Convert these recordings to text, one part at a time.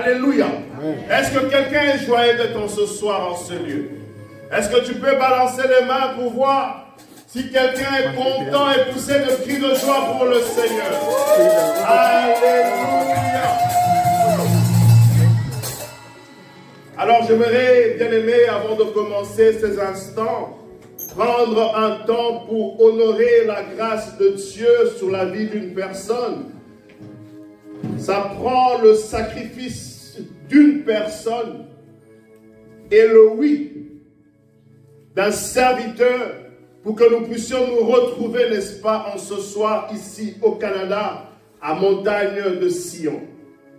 Alléluia. Est-ce que quelqu'un est joyeux d'être en ce soir en ce lieu? Est-ce que tu peux balancer les mains pour voir si quelqu'un est content et pousser de cris de joie pour le Seigneur? Alléluia. Alors j'aimerais, bien aimé, avant de commencer ces instants, prendre un temps pour honorer la grâce de Dieu sur la vie d'une personne. Ça prend le sacrifice d'une personne et le oui d'un serviteur pour que nous puissions nous retrouver, n'est-ce pas, en ce soir ici au Canada, à Montagne de Sion.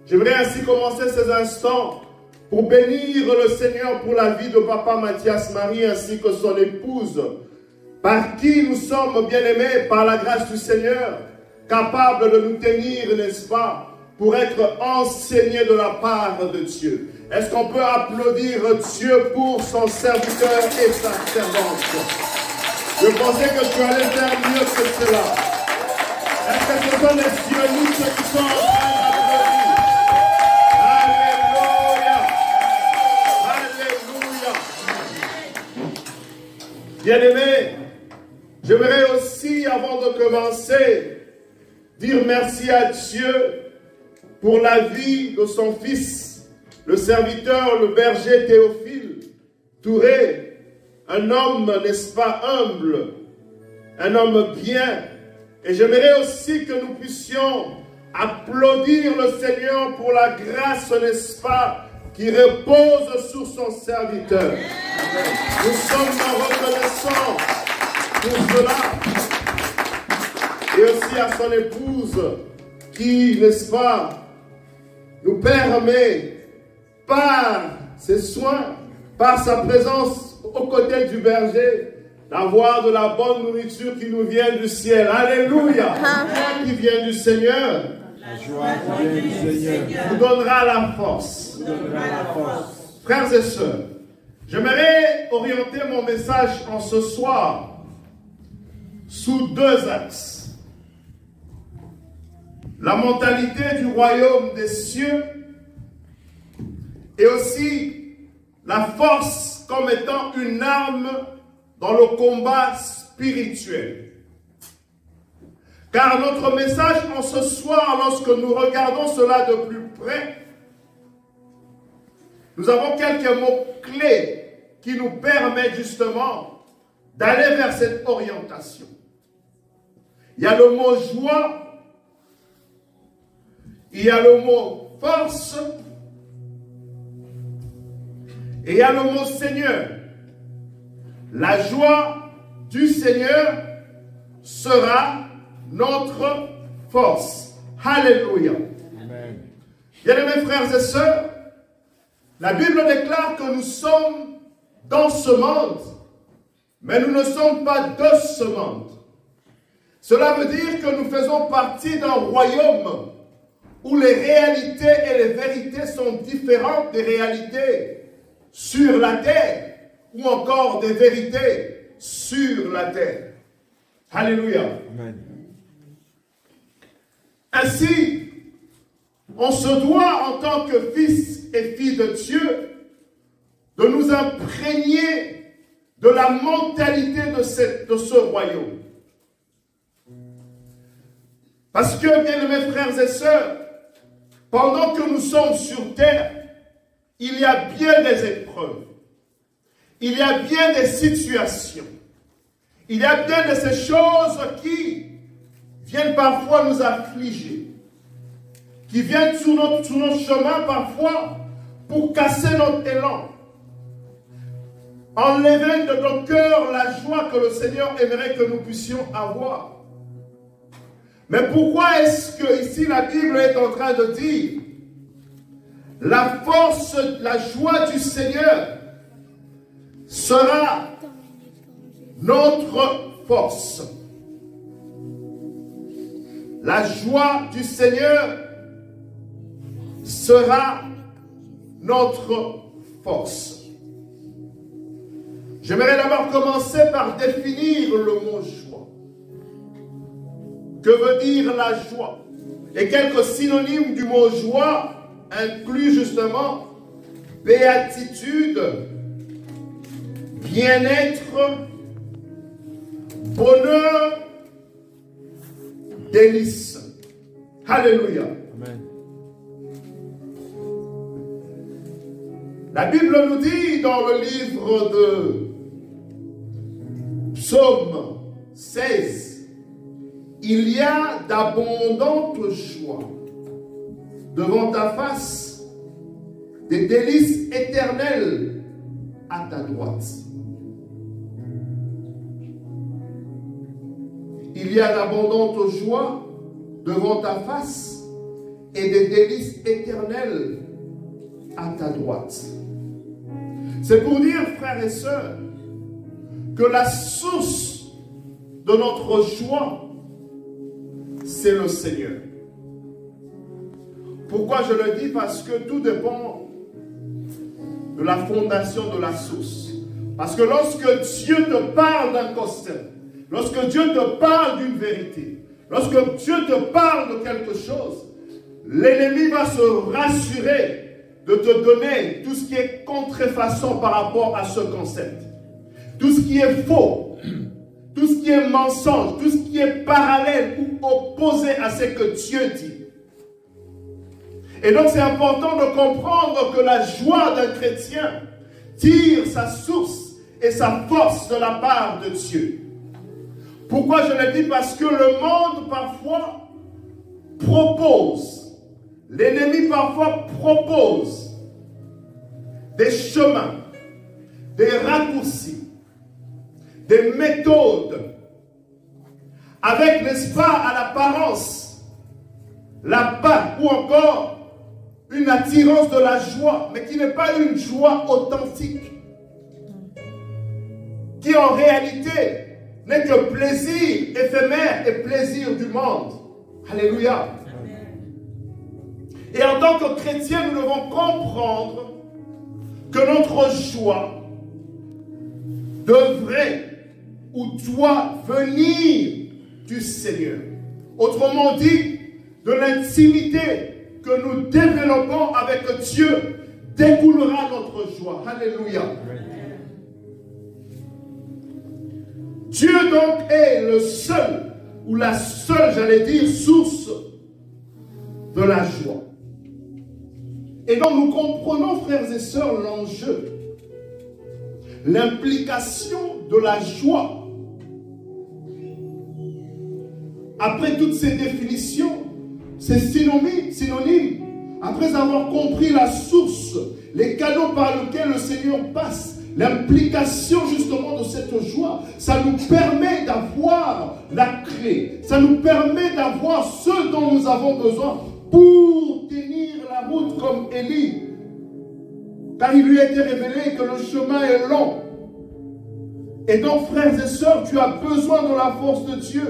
J'aimerais ainsi commencer ces instants pour bénir le Seigneur pour la vie de Papa Mathias Marie ainsi que son épouse, par qui nous sommes bien-aimés par la grâce du Seigneur, capables de nous tenir, n'est-ce pas, pour être enseignés de la part de Dieu. Est-ce qu'on peut applaudir Dieu pour son serviteur et sa servante? Je pensais que tu allais faire mieux que cela. Est-ce que ce sont les sionistes qui sont en train d'applaudir? Alléluia. Alléluia. Bien-aimés, j'aimerais aussi, avant de commencer, dire merci à Dieu pour la vie de son fils, le serviteur, le berger Théophile Touré, un homme, n'est-ce pas, humble, un homme bien. Et j'aimerais aussi que nous puissions applaudir le Seigneur pour la grâce, n'est-ce pas, qui repose sur son serviteur. Nous sommes reconnaissants pour cela. Et aussi à son épouse qui, n'est-ce pas, nous permet, par ses soins, par sa présence aux côtés du berger, d'avoir de la bonne nourriture qui nous vient du ciel. Alléluia. La joie qui vient du Seigneur, nous donnera la force. Frères et sœurs, j'aimerais orienter mon message en ce soir sous deux axes. La mentalité du royaume des cieux et aussi la force comme étant une arme dans le combat spirituel. Car notre message en ce soir, lorsque nous regardons cela de plus près, nous avons quelques mots-clés qui nous permettent justement d'aller vers cette orientation. Il y a le mot joie, il y a le mot force et il y a le mot Seigneur. La joie du Seigneur sera notre force. Alléluia. Bien-aimés frères et sœurs, la Bible déclare que nous sommes dans ce monde, mais nous ne sommes pas de ce monde. Cela veut dire que nous faisons partie d'un royaume où les réalités et les vérités sont différentes des réalités sur la terre ou encore des vérités sur la terre. Alléluia. Amen. Ainsi, on se doit en tant que fils et filles de Dieu de nous imprégner de la mentalité de ce royaume. Parce que, bien-aimés frères et sœurs, pendant que nous sommes sur terre, il y a bien des épreuves. Il y a bien des situations. Il y a bien de ces choses qui viennent parfois nous affliger. Qui viennent sur notre chemin parfois pour casser notre élan. Enlever de nos cœurs la joie que le Seigneur aimerait que nous puissions avoir. Mais pourquoi est-ce que ici la Bible est en train de dire la force, la joie du Seigneur sera notre force. La joie du Seigneur sera notre force. J'aimerais d'abord commencer par définir le mot joie. Que veut dire la joie? Et quelques synonymes du mot joie inclut justement béatitude, bien-être, bonheur, délice. Alléluia. Amen. La Bible nous dit dans le livre de Psaume 16, il y a d'abondantes joies devant ta face, des délices éternelles à ta droite. Il y a d'abondantes joies devant ta face et des délices éternelles à ta droite. C'est pour dire, frères et sœurs, que la source de notre joie, c'est le Seigneur. Pourquoi je le dis? Parce que tout dépend de la fondation de la source. Parce que lorsque Dieu te parle d'un concept, lorsque Dieu te parle d'une vérité, lorsque Dieu te parle de quelque chose, l'ennemi va se rassurer de te donner tout ce qui est contrefaçon par rapport à ce concept. Tout ce qui est faux, tout ce qui est mensonge, tout ce qui est parallèle ou opposé à ce que Dieu dit. Et donc c'est important de comprendre que la joie d'un chrétien tire sa source et sa force de la part de Dieu. Pourquoi je le dis? Parce que le monde parfois propose, l'ennemi parfois propose des chemins, des raccourcis, des méthodes, avec, n'est-ce pas, à l'apparence, la paix ou encore une attirance de la joie, mais qui n'est pas une joie authentique, qui en réalité n'est que plaisir éphémère et plaisir du monde. Alléluia. Et en tant que chrétiens, nous devons comprendre que notre joie devrait ou doit venir du Seigneur. Autrement dit, de l'intimité que nous développons avec Dieu découlera notre joie. Alléluia. Dieu donc est le seul, ou la seule, j'allais dire, source de la joie. Et donc nous comprenons, frères et sœurs, l'enjeu, l'implication de la joie. Après toutes ces définitions, ces synonymes, après avoir compris la source, les canaux par lesquels le Seigneur passe, l'implication justement de cette joie, ça nous permet d'avoir la clé, ça nous permet d'avoir ce dont nous avons besoin pour tenir la route comme Élie. Car il lui a été révélé que le chemin est long. Et donc, frères et sœurs, tu as besoin de la force de Dieu.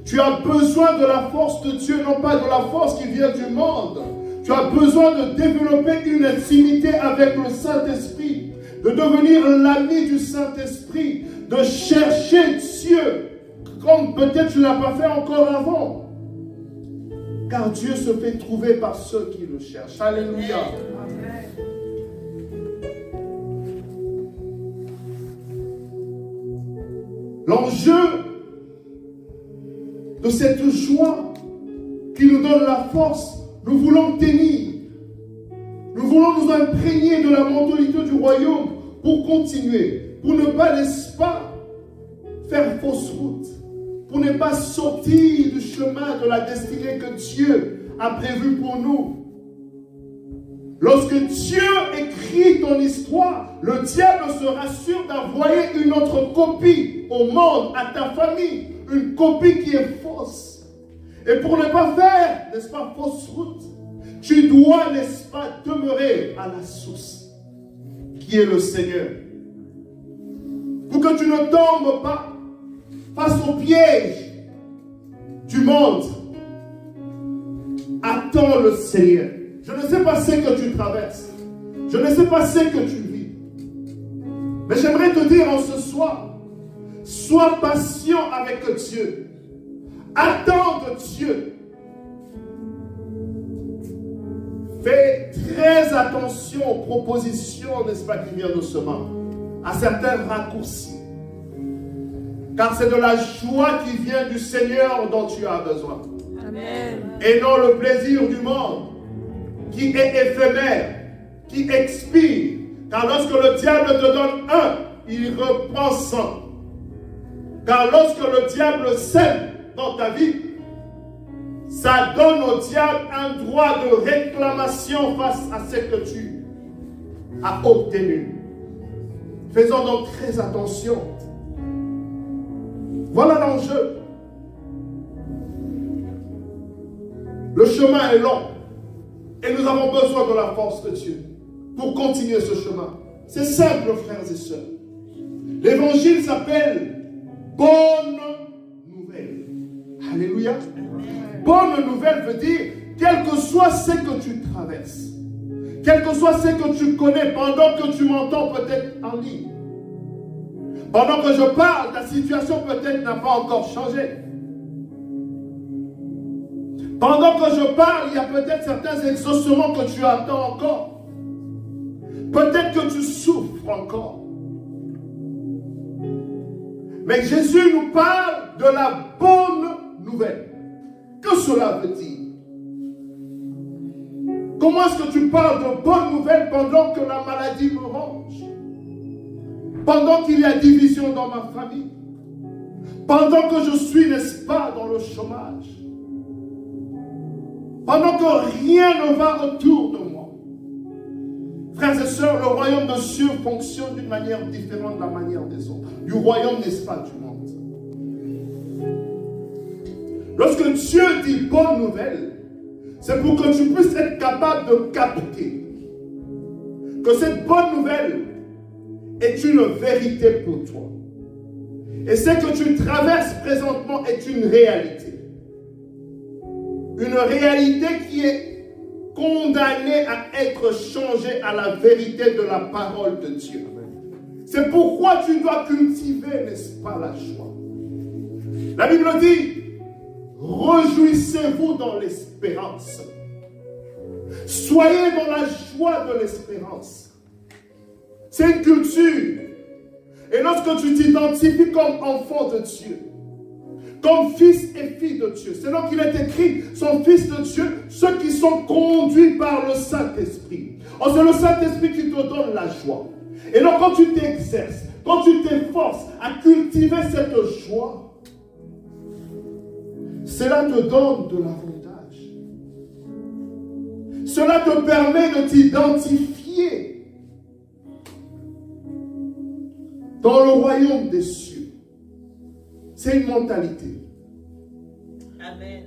Tu as besoin de la force de Dieu, non pas de la force qui vient du monde. Tu as besoin de développer une intimité avec le Saint-Esprit, de devenir l'ami du Saint-Esprit, de chercher Dieu, comme peut-être tu ne l'as pas fait encore avant. Car Dieu se fait trouver par ceux qui le cherchent. Alléluia. L'enjeu de cette joie qui nous donne la force, nous voulons tenir. Nous voulons nous imprégner de la mentalité du royaume pour continuer, pour ne pas, n'est-ce pas, faire fausse route, pour ne pas sortir du chemin de la destinée que Dieu a prévue pour nous. Lorsque Dieu écrit ton histoire, le diable se rassure d'envoyer une autre copie au monde, à ta famille, une copie qui est fausse. Et pour ne pas faire, n'est-ce pas, fausse route, tu dois, n'est-ce pas, demeurer à la source, qui est le Seigneur. Pour que tu ne tombes pas face au piège du monde. Attends le Seigneur. Je ne sais pas ce que tu traverses. Je ne sais pas ce que tu vis. Mais j'aimerais te dire en ce soir, sois patient avec Dieu. Attends de Dieu. Fais très attention aux propositions, n'est-ce pas, qui viennent de ce monde, à certains raccourcis. Car c'est de la joie qui vient du Seigneur dont tu as besoin. Amen. Et non le plaisir du monde, qui est éphémère, qui expire. Car lorsque le diable te donne un, il reprend 100. Car lorsque le diable sème dans ta vie, ça donne au diable un droit de réclamation face à ce que tu as obtenu. Faisons donc très attention. Voilà l'enjeu. Le chemin est long et nous avons besoin de la force de Dieu pour continuer ce chemin. C'est simple, frères et sœurs. L'évangile s'appelle Bonne Nouvelle. Alléluia. Bonne nouvelle veut dire, quel que soit ce que tu traverses, quel que soit ce que tu connais pendant que tu m'entends peut-être en ligne, pendant que je parle, ta situation peut-être n'a pas encore changé. Pendant que je parle, il y a peut-être certains exaucements que tu attends encore. Peut-être que tu souffres encore. Mais Jésus nous parle de la bonne nouvelle. Que cela veut dire? Comment est-ce que tu parles de bonne nouvelle pendant que la maladie me ronge? Pendant qu'il y a division dans ma famille? Pendant que je suis, n'est-ce pas, dans le chômage? Pendant que rien ne va autour de moi? Frères et sœurs, le royaume de Dieu fonctionne d'une manière différente de la manière des autres. Du royaume, n'est-ce pas, du monde. Lorsque Dieu dit bonne nouvelle, c'est pour que tu puisses être capable de capter que cette bonne nouvelle est une vérité pour toi. Et ce que tu traverses présentement est une réalité. Une réalité qui est condamnée à être changée à la vérité de la parole de Dieu. C'est pourquoi tu dois cultiver, n'est-ce pas, la joie. La Bible dit, réjouissez-vous dans l'espérance. Soyez dans la joie de l'espérance. C'est une culture. Et lorsque tu t'identifies comme enfant de Dieu, comme fils et fille de Dieu, c'est là qu'il est écrit, son fils de Dieu, ceux qui sont conduits par le Saint-Esprit. Oh, c'est le Saint-Esprit qui te donne la joie. Et donc quand tu t'exerces, quand tu t'efforces à cultiver cette joie, cela te donne de l'avantage. Cela te permet de t'identifier dans le royaume des cieux. C'est une mentalité. Amen.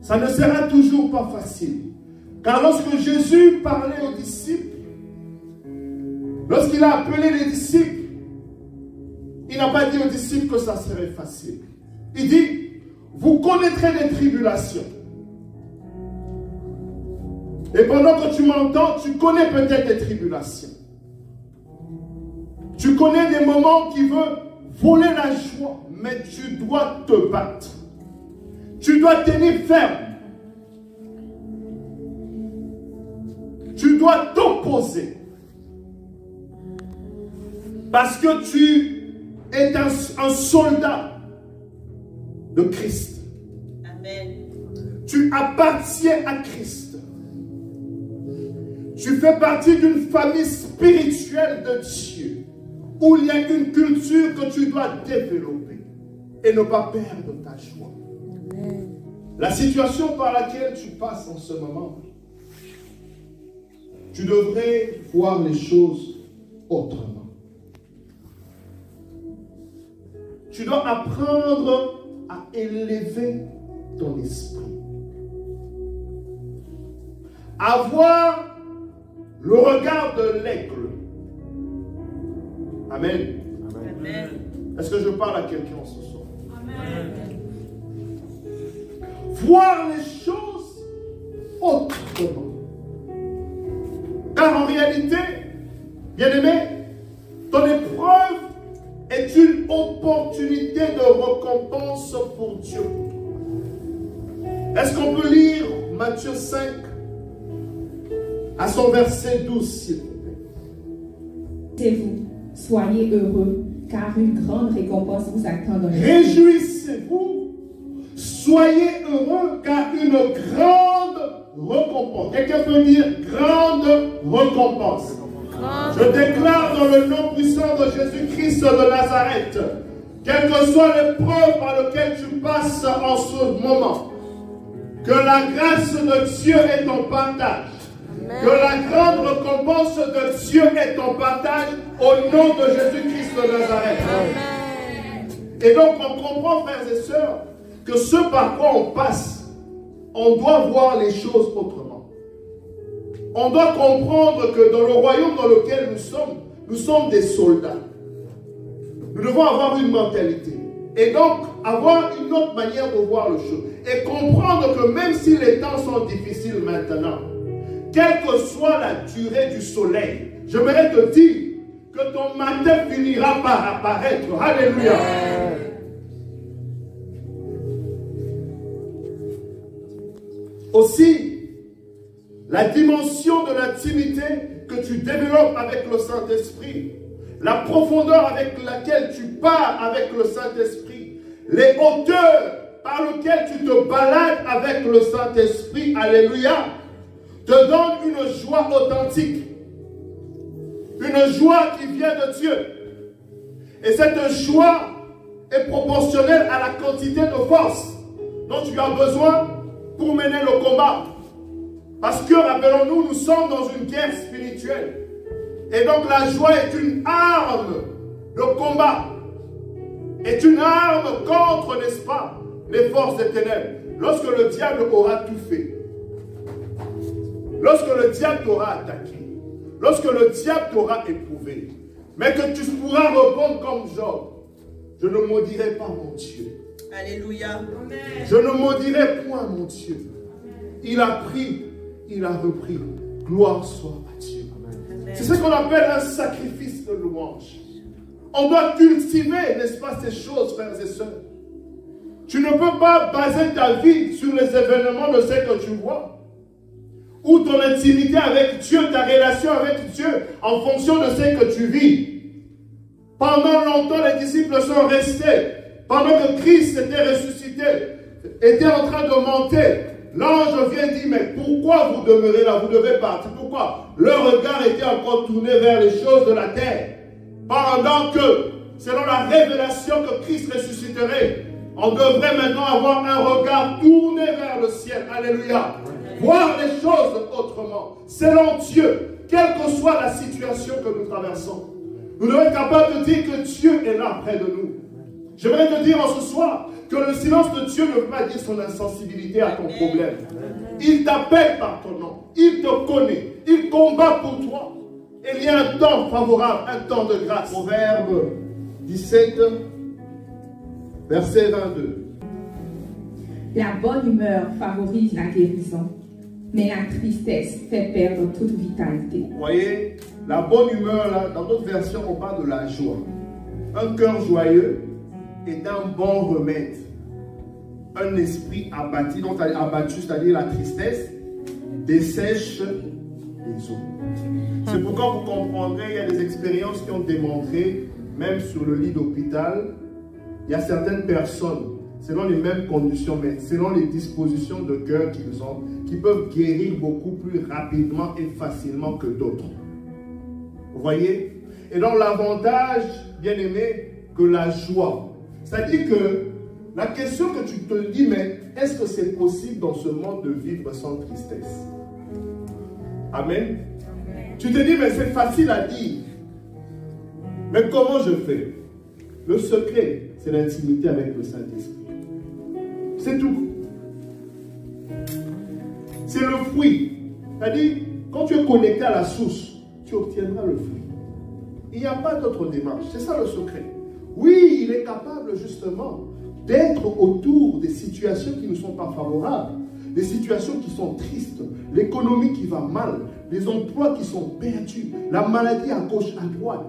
Ça ne sera toujours pas facile. Car lorsque Jésus parlait aux disciples, lorsqu'il a appelé les disciples, il n'a pas dit aux disciples que ça serait facile. Il dit, vous connaîtrez des tribulations. Et pendant que tu m'entends, tu connais peut-être des tribulations. Tu connais des moments qui veulent voler la joie, mais tu dois te battre. Tu dois tenir ferme. Tu dois t'opposer. Parce que tu es un soldat de Christ. Amen. Tu appartiens à Christ. Tu fais partie d'une famille spirituelle de Dieu, où il y a une culture que tu dois développer et ne pas perdre ta joie. Amen. La situation par laquelle tu passes en ce moment, tu devrais voir les choses autrement. Tu dois apprendre à élever ton esprit. Avoir le regard de l'aigle. Amen. Amen. Est-ce que je parle à quelqu'un ce soir? Amen. Voir les choses autrement. Car en réalité, bien-aimé, ton épreuve est une opportunité de récompense pour Dieu. Est-ce qu'on peut lire Matthieu 5, À son verset 12, s'il vous plaît. Réjouissez-vous, soyez heureux, car une grande récompense vous attend dans les cieux. Réjouissez-vous, soyez heureux, car une grande récompense. Quelqu'un peut dire grande récompense. Je déclare dans le nom puissant de Jésus-Christ de Nazareth, quelle que soit l'épreuve par laquelle tu passes en ce moment, que la grâce de Dieu est ton partage. Que la grande récompense de Dieu est ton partage au nom de Jésus-Christ de Nazareth. Et donc on comprend, frères et sœurs, que ce par quoi on passe, on doit voir les choses autrement. On doit comprendre que dans le royaume dans lequel nous sommes des soldats. Nous devons avoir une mentalité. Et donc avoir une autre manière de voir les choses. Et comprendre que même si les temps sont difficiles maintenant, quelle que soit la durée du soleil, j'aimerais te dire que ton matin finira par apparaître. Alléluia. Aussi, la dimension de l'intimité que tu développes avec le Saint-Esprit, la profondeur avec laquelle tu pars avec le Saint-Esprit, les hauteurs par lesquelles tu te balades avec le Saint-Esprit, alléluia, te donne une joie authentique, une joie qui vient de Dieu. Et cette joie est proportionnelle à la quantité de force dont tu as besoin pour mener le combat. Parce que, rappelons-nous, nous sommes dans une guerre spirituelle. Et donc la joie est une arme de combat. Est une arme contre, n'est-ce pas, les forces des ténèbres. Lorsque le diable aura tout fait, lorsque le diable t'aura attaqué, lorsque le diable t'aura éprouvé, mais que tu pourras répondre comme Job, je ne maudirai pas mon Dieu. Alléluia. Je ne maudirai point mon Dieu. Il a pris, il a repris. Gloire soit à Dieu. C'est ce qu'on appelle un sacrifice de louange. On doit cultiver, n'est-ce pas, ces choses, frères et sœurs. Tu ne peux pas baser ta vie sur les événements de ce que tu vois. Ou ton intimité avec Dieu, ta relation avec Dieu, en fonction de ce que tu vis. Pendant longtemps, les disciples sont restés. Pendant que Christ était ressuscité, était en train de monter, l'ange vient dire, mais pourquoi vous demeurez là? Vous devez partir. Pourquoi? Leur regard était encore tourné vers les choses de la terre. Pendant que, selon la révélation que Christ ressusciterait, on devrait maintenant avoir un regard tourné vers le ciel. Alléluia. Voir les choses autrement. Selon Dieu, quelle que soit la situation que nous traversons, nous devons être capables de dire que Dieu est là près de nous. J'aimerais te dire en ce soir que le silence de Dieu ne veut pas dire son insensibilité à ton problème. Il t'appelle par ton nom. Il te connaît. Il combat pour toi. Et il y a un temps favorable, un temps de grâce. Proverbe 17, verset 22. La bonne humeur favorise la guérison, mais la tristesse fait perdre toute vitalité. Vous voyez, la bonne humeur, là, dans d'autres versions, on parle de la joie. Un cœur joyeux est un bon remède. Un esprit abattu, donc abattu, c'est-à-dire la tristesse, dessèche les eaux. C'est pourquoi vous comprendrez, il y a des expériences qui ont démontré, même sur le lit d'hôpital, il y a certaines personnes, selon les mêmes conditions, mais selon les dispositions de cœur qu'ils ont, qui peuvent guérir beaucoup plus rapidement et facilement que d'autres. Vous voyez? Et donc l'avantage, bien aimé, que la joie. C'est-à-dire que la question que tu te dis, mais est-ce que c'est possible dans ce monde de vivre sans tristesse? Amen. Tu te dis, mais c'est facile à dire. Mais comment je fais? Le secret, c'est l'intimité avec le Saint-Esprit. C'est tout. C'est le fruit. C'est-à-dire, quand tu es connecté à la source, tu obtiendras le fruit. Il n'y a pas d'autre démarche. C'est ça le secret. Oui, il est capable justement d'être autour des situations qui ne sont pas favorables, des situations qui sont tristes, l'économie qui va mal, les emplois qui sont perdus, la maladie à gauche, à droite,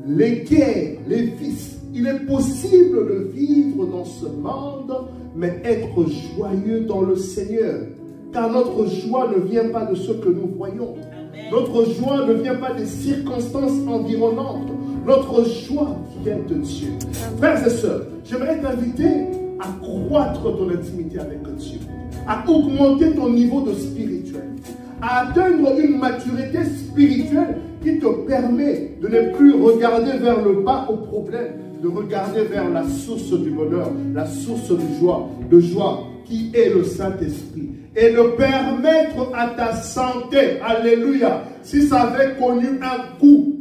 les guerres, les vices. Il est possible de vivre dans ce monde, mais être joyeux dans le Seigneur. Car notre joie ne vient pas de ce que nous voyons. Notre joie ne vient pas des circonstances environnantes. Notre joie vient de Dieu. Frères et sœurs, j'aimerais t'inviter à croître ton intimité avec Dieu, à augmenter ton niveau de spirituel, à atteindre une maturité spirituelle qui te permet de ne plus regarder vers le bas au problème, de regarder vers la source du bonheur, la source de joie qui est le Saint-Esprit, et de permettre à ta santé, alléluia, si ça avait connu un coup,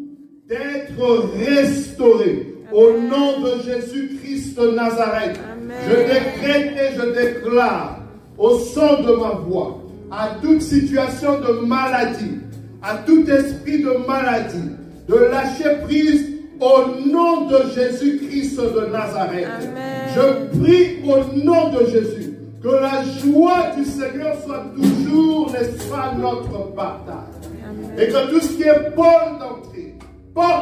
d'être restauré au nom de Jésus-Christ de Nazareth. Amen. Je décrète et je déclare au son de ma voix à toute situation de maladie, à tout esprit de maladie, de lâcher prise au nom de Jésus-Christ de Nazareth. Amen. Je prie au nom de Jésus que la joie du Seigneur soit toujours, n'est-ce pas, notre partage. Amen. Et que tout ce qui est porte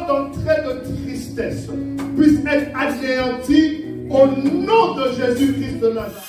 d'entrée de tristesse, puisse être anéanti au nom de Jésus-Christ de Nazareth.